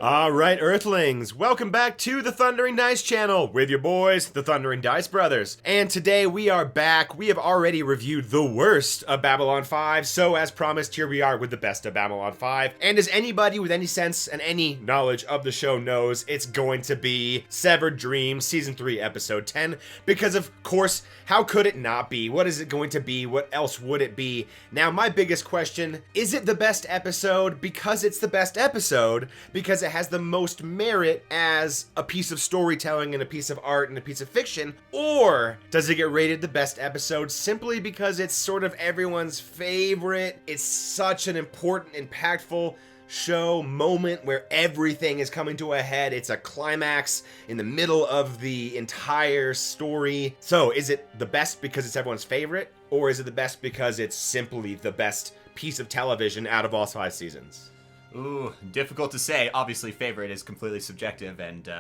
Alright, Earthlings, welcome back to the Thundering Dice channel with your boys, the Thundering Dice Brothers. And today we are back. We have already reviewed the worst of Babylon 5, so as promised, here we are with the best of Babylon 5. And as anybody with any sense and any knowledge of the show knows, it's going to be Severed Dreams, Season 3, Episode 10, because of course, how could it not be? What is it going to be? What else would it be? Now, my biggest question, is it the best episode because it's the best episode? Because it has the most merit as a piece of storytelling and a piece of art and a piece of fiction? Or does it get rated the best episode simply because it's sort of everyone's favorite? It's such an important, impactful show moment where everything is coming to a head. It's a climax in the middle of the entire story. So is it the best because it's everyone's favorite? Or is it the best because it's simply the best piece of television out of all 5 seasons? Ooh, difficult to say. Obviously, favorite is completely subjective, and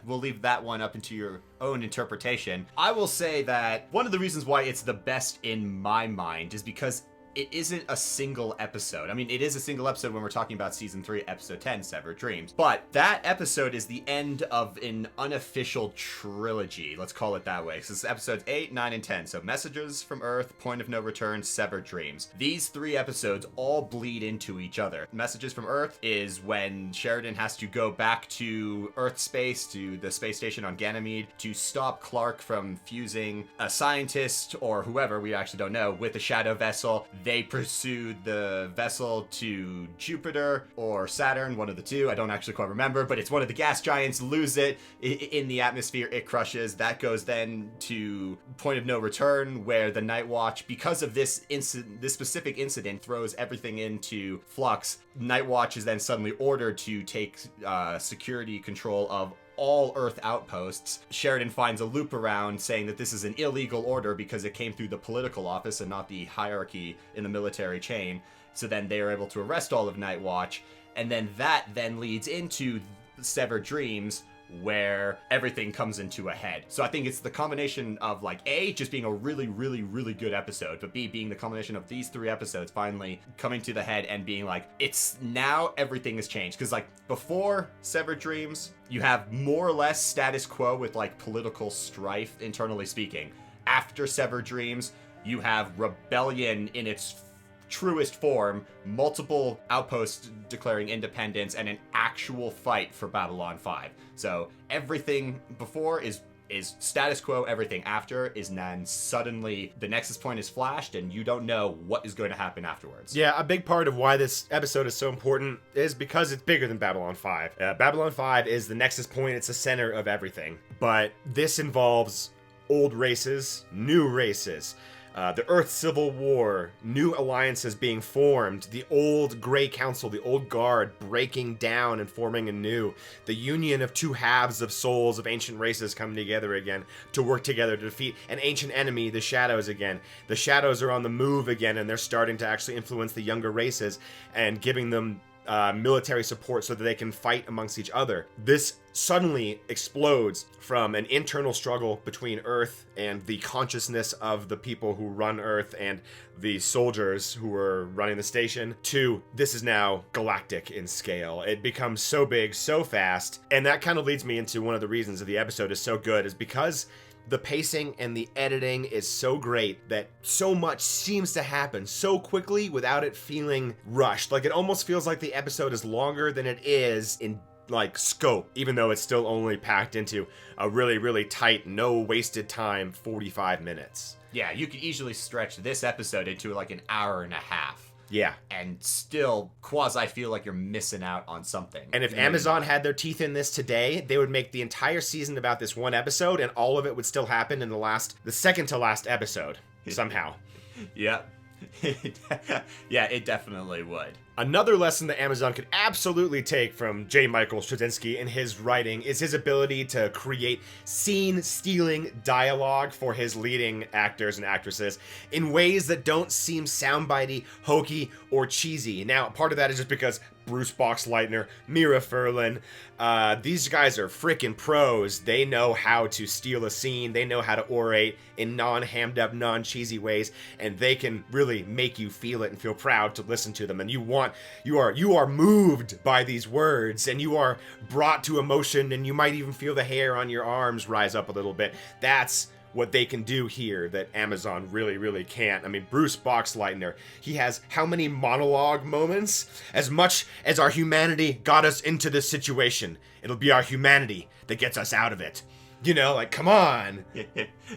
we'll leave that one up into your own interpretation. I will say that one of the reasons why it's the best in my mind is because it isn't a single episode. I mean, it is a single episode when we're talking about Season 3, Episode 10, Severed Dreams. But that episode is the end of an unofficial trilogy, let's call it that way. So it's episodes 8, 9, and 10. So Messages from Earth, Point of No Return, Severed Dreams. These 3 episodes all bleed into each other. Messages from Earth is when Sheridan has to go back to Earth space, to the space station on Ganymede, to stop Clark from fusing a scientist, or whoever, we actually don't know, with the Shadow Vessel. They pursued the vessel to Jupiter or Saturn, one of the two. I don't actually quite remember, but it's one of the gas giants, lose it in the atmosphere, it crushes. That goes then to Point of No Return, where the Night Watch, because of this specific incident, throws everything into flux. Night Watch is then suddenly ordered to take security control of all Earth outposts. Sheridan finds a loop around saying that this is an illegal order because it came through the political office and not the hierarchy in the military chain. So then they are able to arrest all of Night Watch, and then that then leads into Severed Dreams, where everything comes into a head. So I think it's the combination of, like, A, just being a really, really, really good episode, but B, being the combination of these 3 episodes finally coming to the head and being like, it's now everything has changed. Because, like, before Severed Dreams, you have more or less status quo with, like, political strife, internally speaking. After Severed Dreams, you have rebellion in its truest form, multiple outposts declaring independence, and an actual fight for Babylon 5. So everything before is status quo, everything after is then suddenly the nexus point is flashed and you don't know what is going to happen afterwards. Yeah, a big part of why this episode is so important is because it's bigger than Babylon 5. Babylon 5 is the nexus point, it's the center of everything. But this involves old races, new races, the Earth Civil War, new alliances being formed, the old Grey Council, the old guard breaking down and forming anew, the union of 2 halves of souls of ancient races coming together again to work together to defeat an ancient enemy, the Shadows again. The Shadows are on the move again, and they're starting to actually influence the younger races and giving them military support so that they can fight amongst each other. This suddenly explodes from an internal struggle between Earth and the consciousness of the people who run Earth and the soldiers who are running the station to this is now galactic in scale. It becomes so big, so fast, and that kind of leads me into one of the reasons that the episode is so good is because the pacing and the editing is so great that so much seems to happen so quickly without it feeling rushed. Like, it almost feels like the episode is longer than it is in, like, scope, even though it's still only packed into a really, really tight, no wasted time, 45 minutes. Yeah, you could easily stretch this episode into like an hour and a half. Yeah. And still quasi feel like you're missing out on something. And if Amazon had their teeth in this today, they would make the entire season about this one episode, and all of it would still happen in the second to last episode, somehow. Yep. Yeah, it definitely would. Another lesson that Amazon could absolutely take from J. Michael Straczynski in his writing is his ability to create scene-stealing dialogue for his leading actors and actresses in ways that don't seem soundbitey, hokey, or cheesy. Now, part of that is just because Bruce Boxleitner, Mira Furlan. These guys are freaking pros. They know how to steal a scene. They know how to orate in non-hammed up, non-cheesy ways, and they can really make you feel it and feel proud to listen to them. And you are moved by these words, and you are brought to emotion, and you might even feel the hair on your arms rise up a little bit. That's what they can do here that Amazon really, really can't. I mean, Bruce Boxleitner, he has how many monologue moments? As much as our humanity got us into this situation, it'll be our humanity that gets us out of it. You know, like, come on.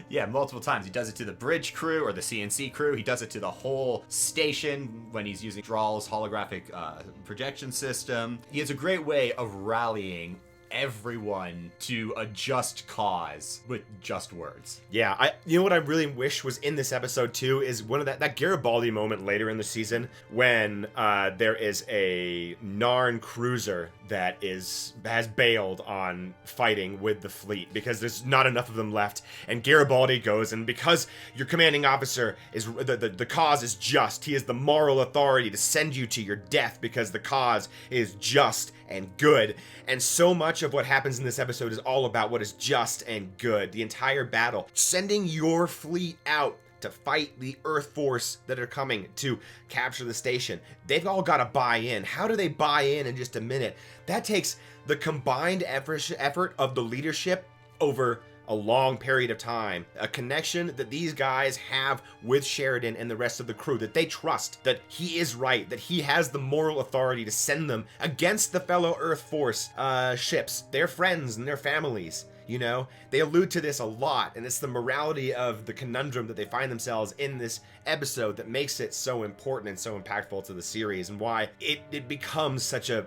Yeah, multiple times. He does it to the bridge crew or the CNC crew. He does it to the whole station when he's using Drawl's holographic projection system. He has a great way of rallying everyone to a just cause with just words. Yeah, you know what I really wish was in this episode too is one of that Garibaldi moment later in the season when there is a Narn cruiser that has bailed on fighting with the fleet because there's not enough of them left, and Garibaldi goes, and because your commanding officer is the cause is just, he is the moral authority to send you to your death because the cause is just and good. And so much of what happens in this episode is all about what is just and good. The entire battle, sending your fleet out to fight the Earth Force that are coming to capture the station. They've all got to buy in. How do they buy in just a minute? That takes the combined effort of the leadership over a long period of time, a connection that these guys have with Sheridan and the rest of the crew, that they trust that he is right, that he has the moral authority to send them against the fellow Earth Force ships, their friends and their families. You know, they allude to this a lot, and it's the morality of the conundrum that they find themselves in this episode that makes it so important and so impactful to the series, and why it becomes such an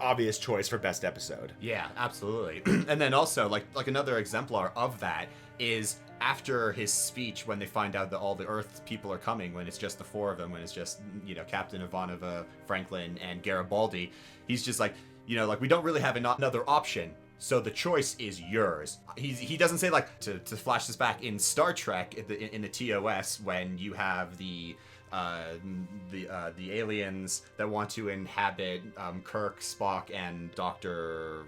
obvious choice for best episode. Yeah, absolutely. And then also, like another exemplar of that is after his speech when they find out that all the Earth people are coming, when it's just the four of them, when it's just, you know, Captain Ivanova, Franklin, and Garibaldi, he's just like, you know, like, we don't really have another option. So the choice is yours. He doesn't say, like, to flash this back in Star Trek in the TOS when you have the aliens that want to inhabit Kirk, Spock, and Dr.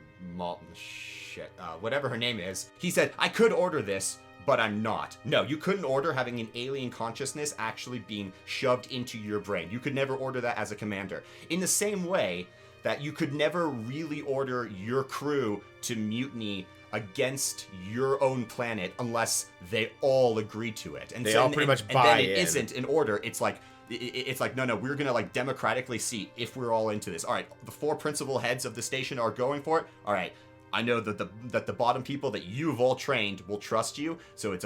Whatever her name is. He said, I could order this, but I'm not. No, you couldn't order having an alien consciousness actually being shoved into your brain. You could never order that as a commander. In the same way that you could never really order your crew to mutiny against your own planet unless they all agree to it. And they all pretty much buy in. And then it isn't an order. It's like, no, we're gonna, like, democratically see if we're all into this. All right, the four principal heads of the station are going for it. All right, I know that the bottom people that you've all trained will trust you. So it's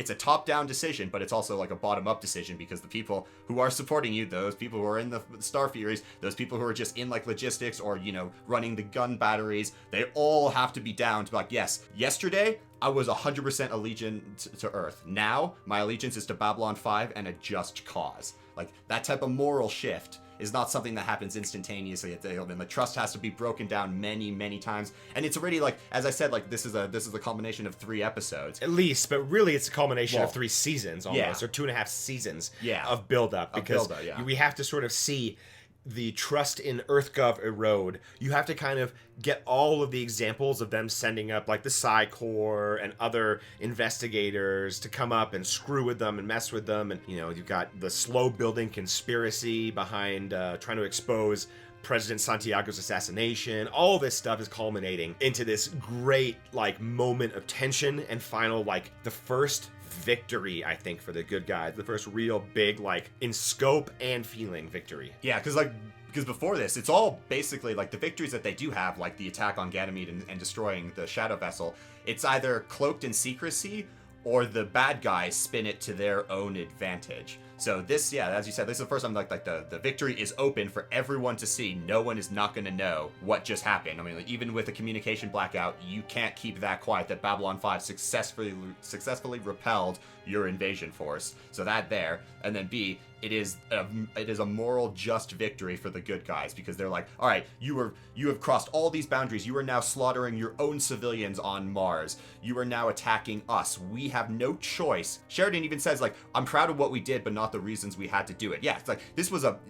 a top-down decision, but it's also like a bottom-up decision because the people who are supporting you, those people who are in the Star Furies, those people who are just in, like, logistics or, you know, running the gun batteries, they all have to be down to be like, yes, yesterday I was 100% allegiant to Earth. Now my allegiance is to Babylon 5 and a just cause. Like, that type of moral shift is not something that happens instantaneously. And the trust has to be broken down many, many times. And it's already, like, as I said, like, this is a culmination of 3 episodes. At least, but really it's a culmination of 3 seasons almost, or 2.5 seasons of build-up. Because we have to sort of see the trust in EarthGov erode. You have to kind of get all of the examples of them sending up, like, the Psi Corps and other investigators to come up and screw with them and mess with them. And, you know, you've got the slow building conspiracy behind trying to expose President Santiago's assassination. All this stuff is culminating into this great, like, moment of tension and final, like, the first victory, I think, for the good guys. The first real big, like, in scope and feeling victory. Yeah, because before this, it's all basically, like, the victories that they do have, like the attack on Ganymede and destroying the Shadow Vessel, it's either cloaked in secrecy or the bad guys spin it to their own advantage. So this, yeah, as you said, this is the first time, like the victory is open for everyone to see. No one is not going to know what just happened. I mean, like, even with a communication blackout, you can't keep that quiet that Babylon 5 successfully repelled your invasion force. So that there. And then B, it is a moral just victory for the good guys, because they're like, all right, you have crossed all these boundaries. You are now slaughtering your own civilians on Mars. You are now attacking us. We have no choice. Sheridan even says, like, I'm proud of what we did, but not out the reasons we had to do it. Yeah, it's like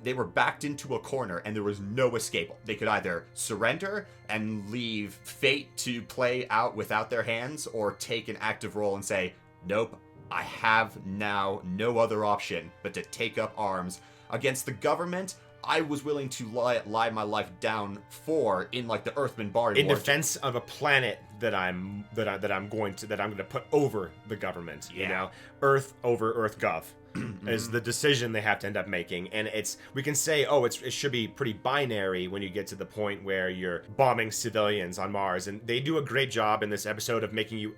they were backed into a corner and there was no escape. They could either surrender and leave fate to play out without their hands, or take an active role and say, nope, I have now no other option but to take up arms against the government I was willing to lie my life down for in like the Earthman Bar in defense of a planet that I'm going to put over the government. Yeah. You know, Earth over Earth Gov is the decision they have to end up making, and we can say, oh, it should be pretty binary when you get to the point where you're bombing civilians on Mars, and they do a great job in this episode of making you.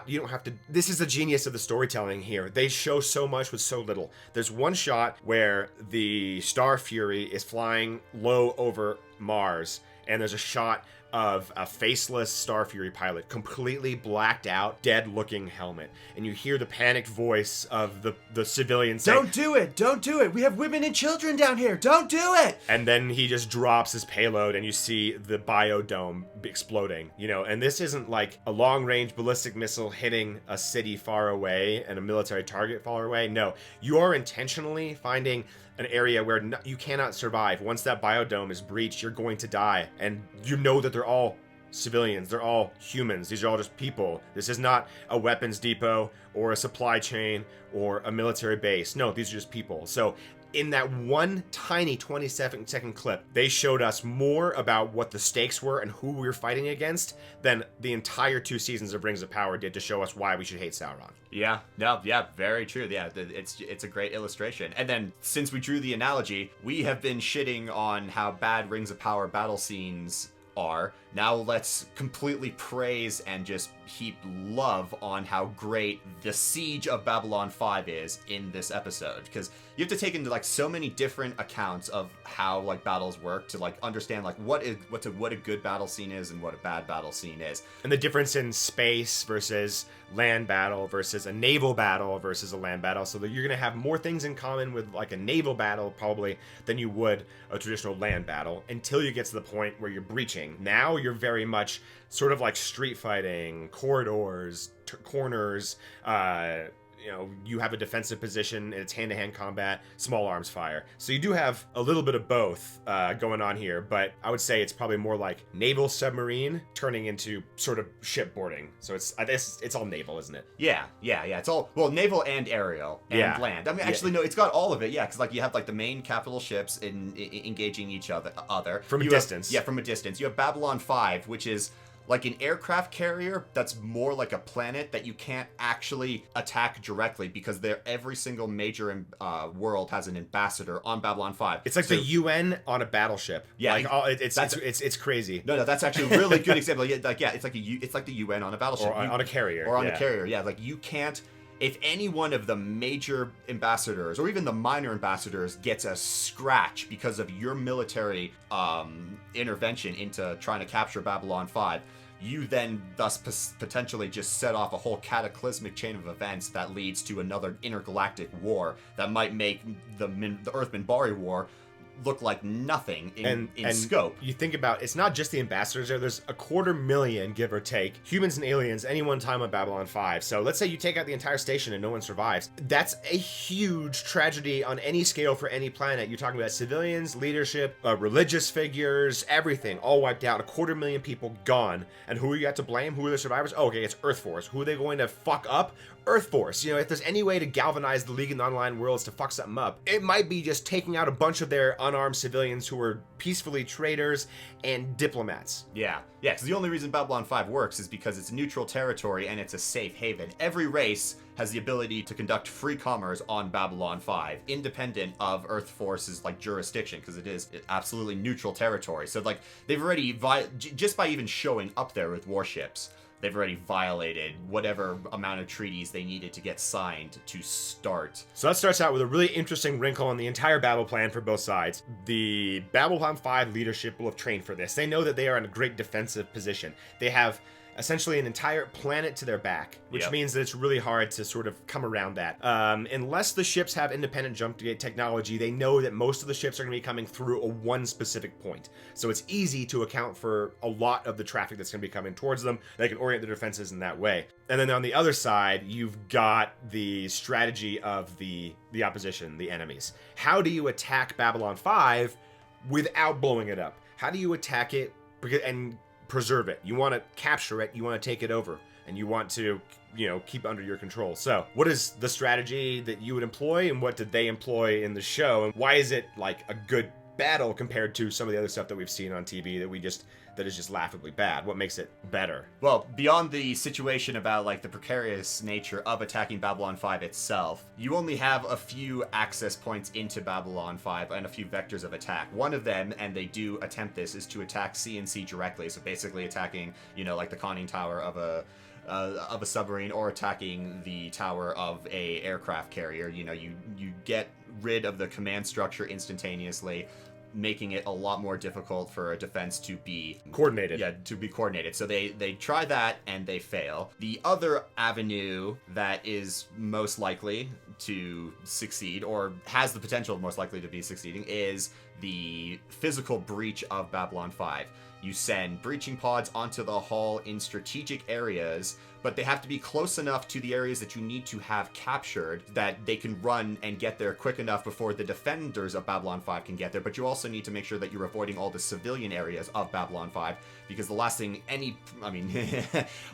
You don't have to. This is the genius of the storytelling here. They show so much with so little. There's one shot where the Star Fury is flying low over Mars, and there's a shot of a faceless Star Fury pilot, completely blacked out, dead-looking helmet. And you hear the panicked voice of the civilian saying, Don't do it! Don't do it! We have women and children down here! Don't do it! And then he just drops his payload, and you see the biodome exploding, you know. And this isn't like a long-range ballistic missile hitting a city far away and a military target far away. No, you are intentionally finding an area where you cannot survive. Once that biodome is breached, you're going to die. And you know that they're all civilians. They're all humans. These are all just people. This is not a weapons depot or a supply chain or a military base. No, these are just people. So in that one tiny 27-second clip, they showed us more about what the stakes were and who we were fighting against than the entire 2 seasons of Rings of Power did to show us why we should hate Sauron. Yeah, no, yeah, very true. Yeah, it's a great illustration. And then, since we drew the analogy, we have been shitting on how bad Rings of Power battle scenes are. Now let's completely praise and just heap love on how great the Siege of Babylon 5 is in this episode, because you have to take into like so many different accounts of how like battles work to like understand like what a good battle scene is and what a bad battle scene is, and the difference in space versus land battle versus a naval battle versus a land battle, so that you're going to have more things in common with like a naval battle probably than you would a traditional land battle, until you get to the point where you're breaching. Now you're very much sort of like street fighting, corridors, corners, you have a defensive position, and it's hand-to-hand combat, small arms fire. So you do have a little bit of both going on here, but I would say it's probably more like naval submarine turning into sort of shipboarding. So it's all naval, isn't it? Yeah. It's all, well, naval and aerial and land. I mean, actually, no, it's got all of it, yeah, because like you have like the main capital ships engaging each other. From a distance. From a distance. You have Babylon 5, which is like an aircraft carrier that's more like a planet that you can't actually attack directly, because every single major world has an ambassador on Babylon 5. It's like the UN on a battleship. Yeah, like it's crazy. No, that's actually a really good example. It's like the UN on a battleship or on a carrier. Or on a carrier. Yeah, like you can't. If any one of the major ambassadors, or even the minor ambassadors, gets a scratch because of your military intervention into trying to capture Babylon 5, you then thus potentially just set off a whole cataclysmic chain of events that leads to another intergalactic war that might make the Earthman Bari War look like nothing in scope. You think about, it's not just the ambassadors there. There's 250,000, give or take, humans and aliens any one time on Babylon 5. So let's say you take out the entire station and no one survives. That's a huge tragedy on any scale for any planet. You're talking about civilians, leadership, religious figures, everything all wiped out. 250,000 people gone. And who are you got to blame? Who are the survivors? Oh, okay, it's Earth Force. Who are they going to fuck up? Earth Force. You know, if there's any way to galvanize the League of Non-Aligned Worlds to fuck something up, it might be just taking out a bunch of their unarmed civilians who are peacefully traders and diplomats. Yeah, because the only reason Babylon 5 works is because it's neutral territory and it's a safe haven. Every race has the ability to conduct free commerce on Babylon 5, independent of Earth Force's like jurisdiction, because it is absolutely neutral territory. So like they've already just by even showing up there with warships, they've already violated whatever amount of treaties they needed to get signed to start. So that starts out with a really interesting wrinkle on the entire battle plan for both sides. The Babylon 5 leadership will have trained for this. They know that they are in a great defensive position. They have essentially an entire planet to their back, which Yep. means that it's really hard to sort of come around that. Unless the ships have independent jump gate technology, they know that most of the ships are going to be coming through one specific point. So it's easy to account for a lot of the traffic that's going to be coming towards them. They can orient their defenses in that way. And then on the other side, you've got the strategy of the opposition, the enemies. How do you attack Babylon 5 without blowing it up? How do you attack it and preserve it? You want to capture it, you want to take it over, and you want to, keep it under your control. So what is the strategy that you would employ, and what did they employ in the show, and why is it like a good battle compared to some of the other stuff that we've seen on TV that is just laughably bad? What makes it better? Well, beyond the situation about like the precarious nature of attacking Babylon 5 itself, you only have a few access points into Babylon 5 and a few vectors of attack. One of them, and they do attempt this, is to attack CNC directly. So basically attacking, like the conning tower of a submarine, or attacking the tower of a aircraft carrier. You get rid of the command structure instantaneously, making it a lot more difficult for a defense to be coordinated. Yeah, to be coordinated. So they try that and they fail. The other avenue that is most likely to succeed, or has the potential most likely to be succeeding, is the physical breach of Babylon 5. You send breaching pods onto the hull in strategic areas, but they have to be close enough to the areas that you need to have captured that they can run and get there quick enough before the defenders of Babylon 5 can get there. But you also need to make sure that you're avoiding all the civilian areas of Babylon 5, because the last thing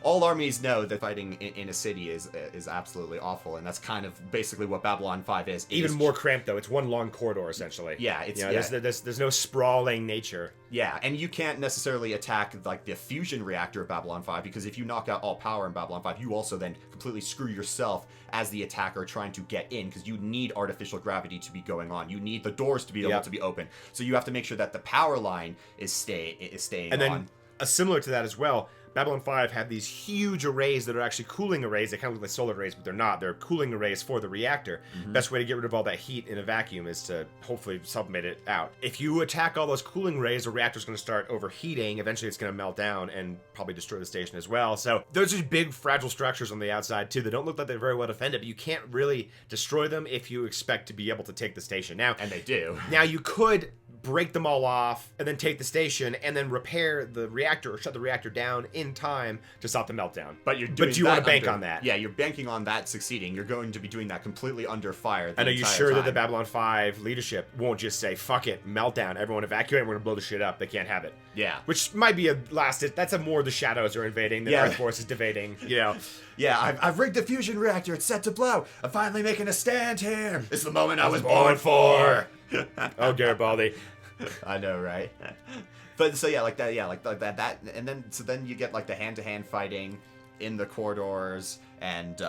all armies know that fighting in a city is absolutely awful, and that's kind of basically what Babylon 5 is. Even more cramped, though. It's one long corridor, essentially. Yeah, it's there's no sprawling nature. Yeah, and you can't necessarily attack like the fusion reactor of Babylon 5, because if you knock out all power in Babylon 5, you also then completely screw yourself as the attacker trying to get in, because you need artificial gravity to be going on. You need the doors to be able to be open. So you have to make sure that the power line is staying and then, on. Similar to that as well, Babylon 5 had these huge arrays that are actually cooling arrays. They kind of look like solar arrays, but they're not. They're cooling arrays for the reactor. Mm-hmm. Best way to get rid of all that heat in a vacuum is to hopefully sublimate it out. If you attack all those cooling arrays, the reactor's going to start overheating. Eventually it's going to melt down and probably destroy the station as well. So those are big fragile structures on the outside too that don't look like they're very well defended, but you can't really destroy them if you expect to be able to take the station. Now, and they do. Now you could break them all off and then take the station and then repair the reactor or shut the reactor down in time to stop the meltdown. But you want to bank on that? Yeah, you're banking on that succeeding. You're going to be doing that completely under fire. And are you sure that the Babylon 5 leadership won't just say, fuck it, meltdown, everyone evacuate, we're going to blow the shit up. They can't have it. Yeah. Which might be that's a more the shadows are invading than Earth Force is defending, Yeah, I've rigged the fusion reactor. It's set to blow. I'm finally making a stand here. It's the moment I was born for. Oh, Garibaldi. I know, right? But so yeah, like that, and then you get like the hand-to-hand fighting in the corridors and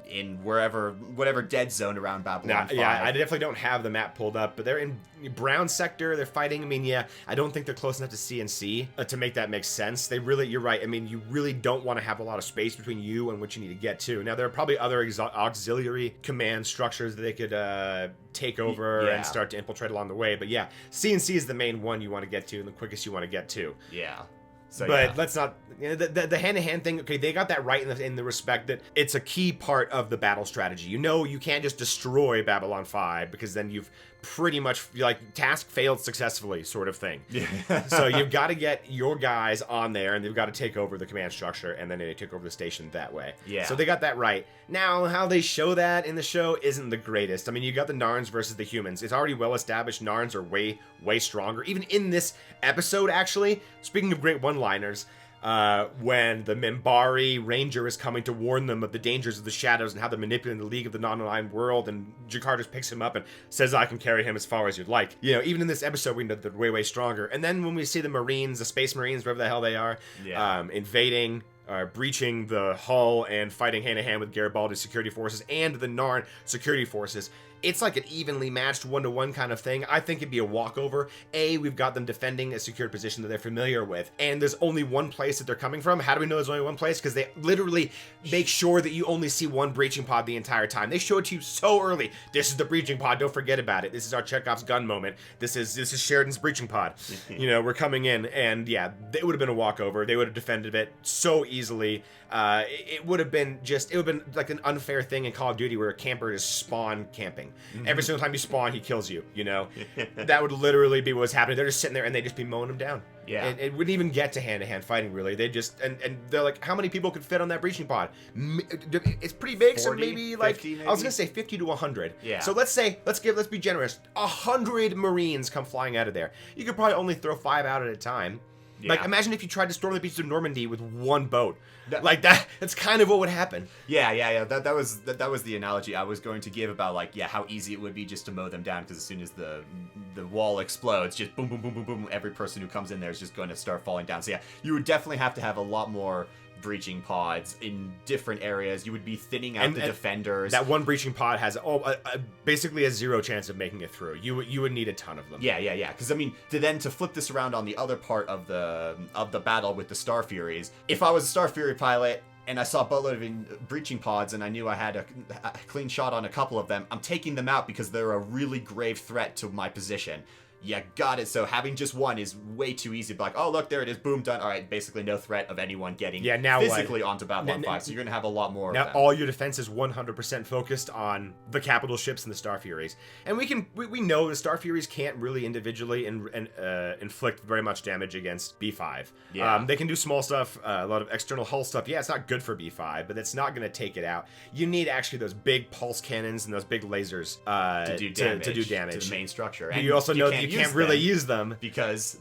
in whatever dead zone around Babylon 5. Yeah, I definitely don't have the map pulled up, but they're in Brown sector. They're fighting. I mean, I don't think they're close enough to CNC to make that make sense. You're right. I mean, you really don't want to have a lot of space between you and what you need to get to. Now, there are probably other auxiliary command structures that they could take over and start to infiltrate along the way. But yeah, CNC is the main one you want to get to and the quickest you want to get to. Yeah. So, but let's not the hand-to-hand thing. Okay, they got that right in the respect that it's a key part of the battle strategy. You can't just destroy Babylon 5 because then you've pretty much task failed successfully sort of thing. Yeah. So you've got to get your guys on there and they've got to take over the command structure and then they take over the station that way. Yeah. So they got that right. Now, how they show that in the show isn't the greatest. I mean, you got the Narns versus the humans. It's already well established Narns are way, way stronger. Even in this episode, actually, speaking of great one-liners, when the Minbari Ranger is coming to warn them of the dangers of the shadows and how they're manipulating the League of the Non-Aligned World, and Jakar just picks him up and says, I can carry him as far as you'd like. Even in this episode, we know they're way, way stronger. And then when we see the Marines, the Space Marines, wherever the hell they are, invading, breaching the hull and fighting hand-to-hand with Garibaldi's security forces and the Narn security forces, it's like an evenly matched 1-to-1 kind of thing. I think it'd be a walkover. We've got them defending a secured position that they're familiar with, and there's only one place that they're coming from. How do we know there's only one place? Because they literally make sure that you only see one breaching pod the entire time. They show it to you so early. This is the breaching pod. Don't forget about it. This is our Chekhov's gun moment. This is Sheridan's breaching pod. We're coming in, and yeah, it would have been a walkover. They would have defended it so easily. It would have been like an unfair thing in Call of Duty where a camper is spawn camping. Every single time you spawn, he kills you. That would literally be what's happening. They're just sitting there and they just be mowing them down. Yeah. It wouldn't even get to hand-to-hand fighting, really. They just, and they're like, how many people could fit on that breaching pod? It's pretty big, 40, so maybe like, 50 maybe? I was going to say 50 to 100. Yeah. So let's be generous. 100 Marines come flying out of there. You could probably only throw 5 out at a time. Yeah. Like, imagine if you tried to storm the beaches of Normandy with one boat. Like that. That's kind of what would happen. Yeah. That was the analogy I was going to give about, like, how easy it would be just to mow them down, because as soon as the wall explodes, just boom, boom, boom, boom, boom, every person who comes in there is just going to start falling down. So yeah, you would definitely have to have a lot more breaching pods in different areas. You would be thinning out the defenders. That one breaching pod has basically a 0 chance of making it through. You would need a ton of them. Yeah. Because I mean, to flip this around on the other part of the battle with the Star Furies, if I was a Star Fury pilot and I saw a boatload of breaching pods and I knew I had a clean shot on a couple of them, I'm taking them out because they're a really grave threat to my position. Yeah, got it. So having just one is way too easy. Like, oh, look, there it is. Boom, done. All right, basically no threat of anyone getting physically onto Babylon 5. So you're going to have a lot more now of them. All your defense is 100% focused on the capital ships and the Star Furies. And we know the Star Furies can't really individually inflict very much damage against B5. Yeah. They can do small stuff, a lot of external hull stuff. Yeah, it's not good for B5, but it's not going to take it out. You need actually those big pulse cannons and those big lasers to do damage to the main structure. And you also know that you can't really use them because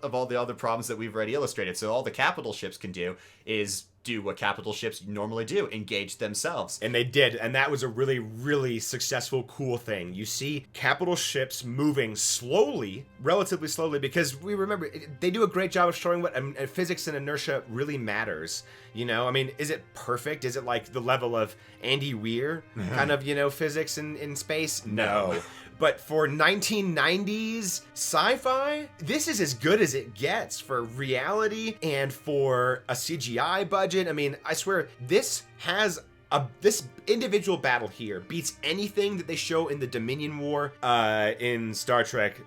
of all the other problems that we've already illustrated. So all the capital ships can do is do what capital ships normally do: engage themselves. And they did, and that was a really, really successful, cool thing. You see capital ships moving slowly, relatively slowly, because we remember they do a great job of showing what physics and inertia really matters. I mean, is it perfect? Is it like the level of Andy Weir kind of, physics in space? No. But for 1990s sci-fi, this is as good as it gets for reality and for a CGI budget. I mean, I swear, this individual battle here beats anything that they show in the Dominion War in Star Trek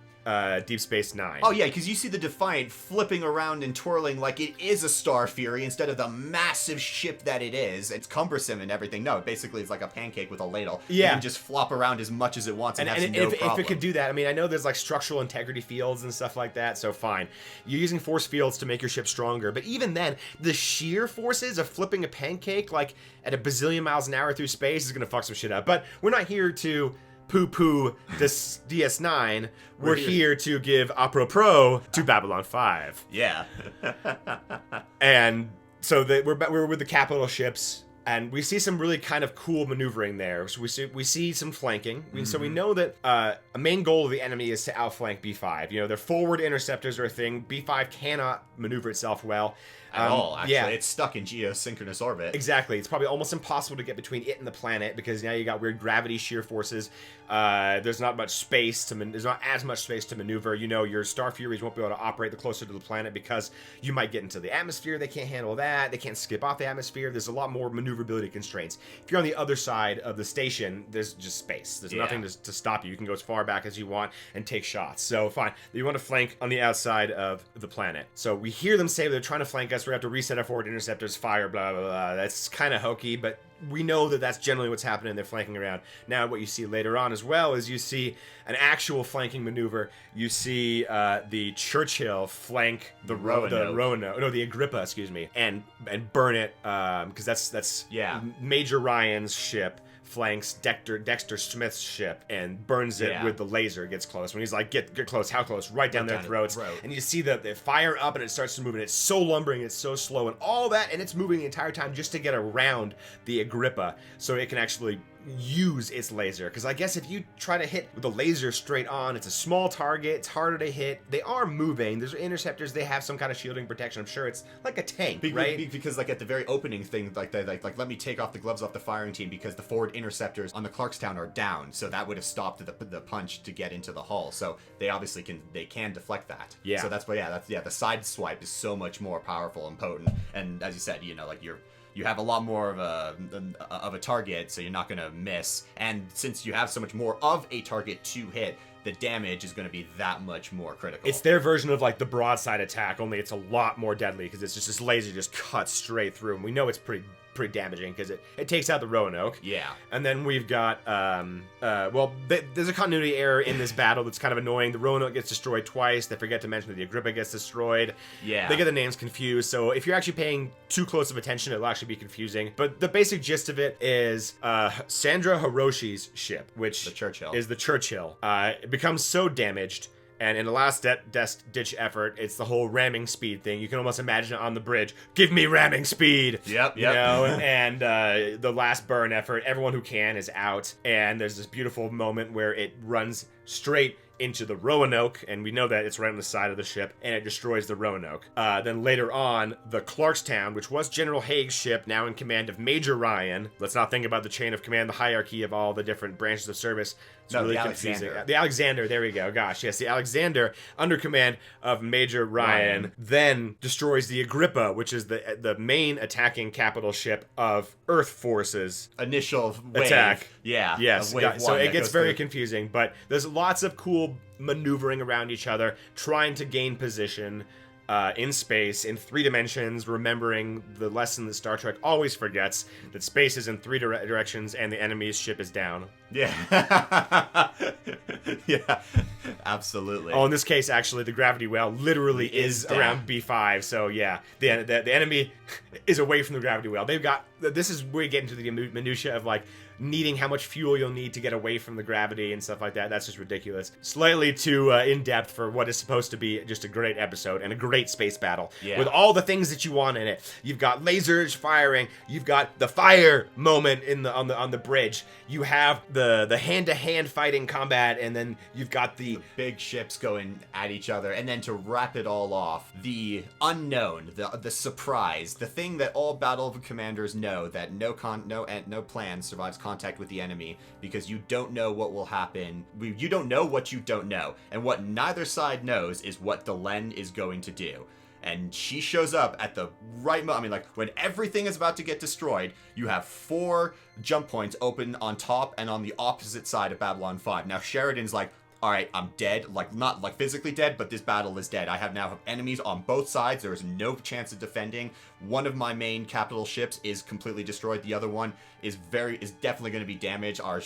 Deep Space Nine. Oh yeah, because you see the Defiant flipping around and twirling like it is a Star Fury instead of the massive ship that it is. It's cumbersome and everything. No, basically it's like a pancake with a ladle. Yeah. It can just flop around as much as it wants and have no problem. If it could do that, I mean, I know there's like structural integrity fields and stuff like that, so fine. You're using force fields to make your ship stronger, but even then, the sheer forces of flipping a pancake like at a bazillion miles an hour through space is going to fuck some shit up. But we're not here to poo-poo this DS9. We're here to give apropos to Babylon 5. Yeah. And so we're with the capital ships, and we see some really kind of cool maneuvering there. So we see some flanking. So we know that a main goal of the enemy is to outflank B5. Their forward interceptors are a thing. B5 cannot maneuver itself well. At all, actually. Yeah. It's stuck in geosynchronous orbit. Exactly. It's probably almost impossible to get between it and the planet because now you got weird gravity shear forces. There's not much space there's not as much space to maneuver. Your Star Furies won't be able to operate the closer to the planet because you might get into the atmosphere. They can't handle that. They can't skip off the atmosphere. There's a lot more maneuverability constraints. If you're on the other side of the station, there's just space. There's nothing to stop you. You can go as far back as you want and take shots. So fine. You want to flank on the outside of the planet. So we hear them say they're trying to flank us. We have to reset our forward interceptors, fire, blah, blah, blah. That's kind of hokey, but we know that that's generally what's happening. They're flanking around. Now, what you see later on as well is you see an actual flanking maneuver. You see the Churchill flank the Agrippa, excuse me, and burn it because that's Major Ryan's ship. Flanks Dexter Smith's ship and burns it with the laser. Gets close when he's like, get close. How close? Right down their throats. And you see the fire up and it starts to move, and it's so lumbering, it's so slow, and all that, and it's moving the entire time just to get around the Agrippa so it can actually use its laser, because I guess if you try to hit with a laser straight on, it's a small target, it's harder to hit. They are moving. There's interceptors, they have some kind of shielding protection. I'm sure it's like a tank, right? Because like at the very opening thing, like they like let me take off the gloves off the firing team because the forward interceptors on the Clarkstown are down, so that would have stopped the punch to get into the hull. So they obviously can deflect that. Yeah. So that's the side swipe is so much more powerful and potent. And as you said, like you have a lot more of a target, so you're not going to miss. And since you have so much more of a target to hit, the damage is going to be that much more critical. It's their version of like the broadside attack, only it's a lot more deadly because it's just this laser just cuts straight through, and we know it's pretty damaging because it takes out the Roanoke. Yeah. And then we've got there's a continuity error in this battle that's kind of annoying. The Roanoke gets destroyed twice. They forget to mention that the Agrippa gets destroyed. Yeah. They get the names confused, so if you're actually paying too close of attention, it'll actually be confusing. But the basic gist of it is Sandra Hiroshi's ship, which the Churchill. is the Churchill, it becomes so damaged. And in the last ditch effort, it's the whole ramming speed thing. You can almost imagine it on the bridge. Give me ramming speed. Yep. You know, and the last burn effort, everyone who can is out. And there's this beautiful moment where it runs straight into the Roanoke, and we know that it's right on the side of the ship, and it destroys the Roanoke. Then later on, the Clarkstown, which was General Haig's ship, now in command of Major Ryan. Let's not think about the chain of command, the hierarchy of all the different branches of service. It's really confusing. The Alexander, there we go. Gosh, yes, the Alexander, under command of Major Ryan, then destroys the Agrippa, which is the main attacking capital ship of Earth forces. Initial wave. Attack. Yeah. Yes. So it gets very confusing, but there's lots of cool maneuvering around each other, trying to gain position in space, in 3 dimensions, remembering the lesson that Star Trek always forgets, that space is in 3 directions and the enemy's ship is down. Yeah. Yeah, absolutely. Oh, in this case, actually, the gravity well literally is around B5, so yeah, the enemy is away from the gravity well. This is where you get into the minutia of, like, needing how much fuel you'll need to get away from the gravity and stuff like that. That's just ridiculous. Slightly too in-depth for what is supposed to be just a great episode and a great space battle. Yeah. With all the things that you want in it. You've got lasers firing. You've got the fire moment on the bridge. You have the hand-to-hand fighting combat, and then you've got the big ships going at each other. And then to wrap it all off, the unknown, the surprise, the thing that all battle commanders know, that no plan survives contact with the enemy, because you don't know what will happen. You don't know what you don't know, and what neither side knows is what Delenn is going to do. And she shows up at the right moment. I mean, like, when everything is about to get destroyed, you have 4 jump points open on top and on the opposite side of Babylon 5. Now Sheridan's like, all right, I'm dead. Like, not like physically dead, but this battle is dead. I have now enemies on both sides. There is no chance of defending. One of my main capital ships is completely destroyed. The other one is definitely going to be damaged. Our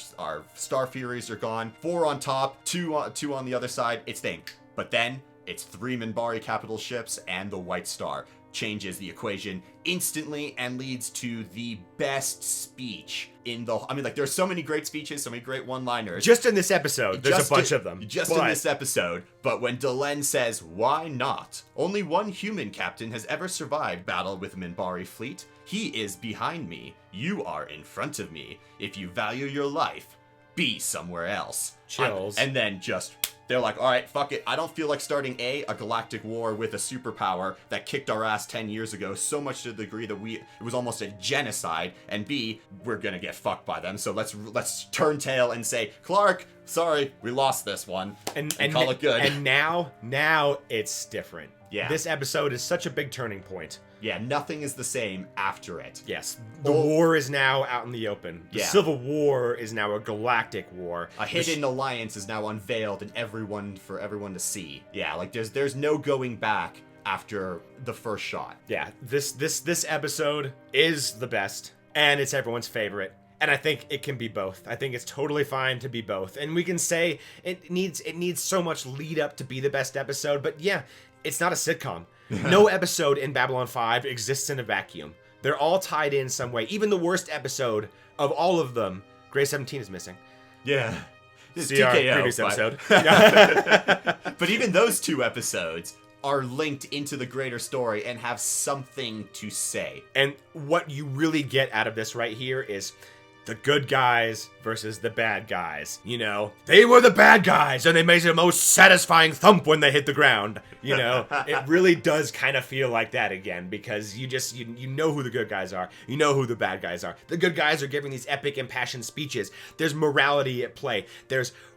Star Furies are gone. 4 on top, 2 on the other side. It's staying. But then it's 3 Minbari capital ships and the White Star. Changes the equation instantly and leads to the best speech in the... I mean, like, there's so many great speeches, so many great one-liners. Just in this episode, there's a bunch of them. In this episode. But when Delenn says, why not? Only one human captain has ever survived battle with Minbari fleet. He is behind me. You are in front of me. If you value your life, be somewhere else. Chills. And then just... They're like, all right, fuck it. I don't feel like starting a galactic war with a superpower that kicked our ass 10 years ago, so much to the degree that it was almost a genocide, and B, we're gonna get fucked by them. So let's turn tail and say, Clark, sorry, we lost this one, and call it good. And now it's different. Yeah. This episode is such a big turning point. Yeah, nothing is the same after it. Yes. The war is now out in the open. The Civil War is now a galactic war. A hidden alliance is now unveiled and for everyone to see. Yeah, like there's no going back after the first shot. Yeah, this episode is the best, and it's everyone's favorite. And I think it can be both. I think it's totally fine to be both. And we can say it needs so much lead up to be the best episode, but yeah, it's not a sitcom. No episode in Babylon 5 exists in a vacuum. They're all tied in some way. Even the worst episode of all of them, Grey 17 is missing. Yeah. See our previous episode. But even those 2 episodes are linked into the greater story and have something to say. And what you really get out of this right here is the good guys versus the bad guys. You know, they were the bad guys and they made the most satisfying thump when they hit the ground. You know, it really does kind of feel like that again, because you know who the good guys are. You know who the bad guys are. The good guys are giving these epic impassioned speeches. There's morality at play.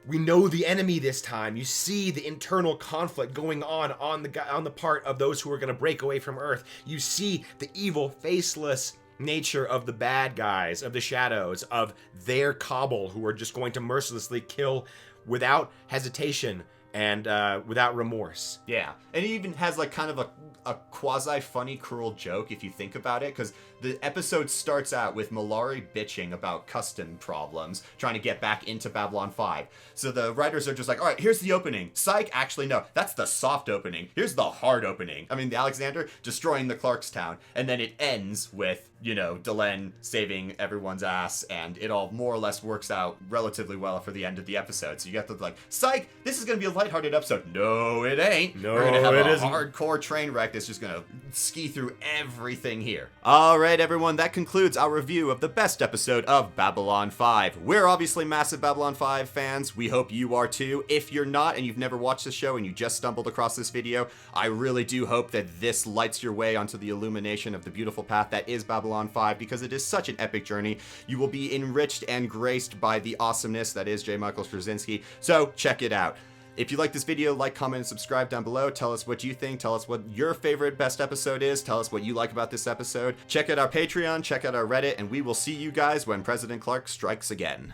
We know the enemy this time. You see the internal conflict going on the part of those who are going to break away from Earth. You see the evil, faceless nature of the bad guys, of the shadows, of their cabal, who are just going to mercilessly kill without hesitation and without remorse. Yeah, and it even has like kind of a quasi-funny, cruel joke if you think about it, because the episode starts out with Malari bitching about custom problems, trying to get back into Babylon 5. So the writers are just like, all right, here's the opening. Psych, actually, no, that's the soft opening. Here's the hard opening. I mean, the Alexander destroying the Clarkstown, and then it ends with, you know, Delenn saving everyone's ass, and it all more or less works out relatively well for the end of the episode. So you get the, like, psych, this is going to be a lighthearted episode. No, it ain't. No, we're going to have it a isn't. hardcore train wreck that's just going to ski through everything here. All right, everyone, that concludes our review of the best episode of Babylon 5. We're obviously massive Babylon 5 fans. We hope you are too. If you're not and you've never watched the show and you just stumbled across this video, I really do hope that this lights your way onto the illumination of the beautiful path that is Babylon 5, because it is such an epic journey. You will be enriched and graced by the awesomeness that is J. Michael Straczynski. So check it out. If you like this video, like, comment, and subscribe down below. Tell us what you think. Tell us what your favorite best episode is. Tell us what you like about this episode. Check out our Patreon, check out our Reddit, and we will see you guys when President Clark strikes again.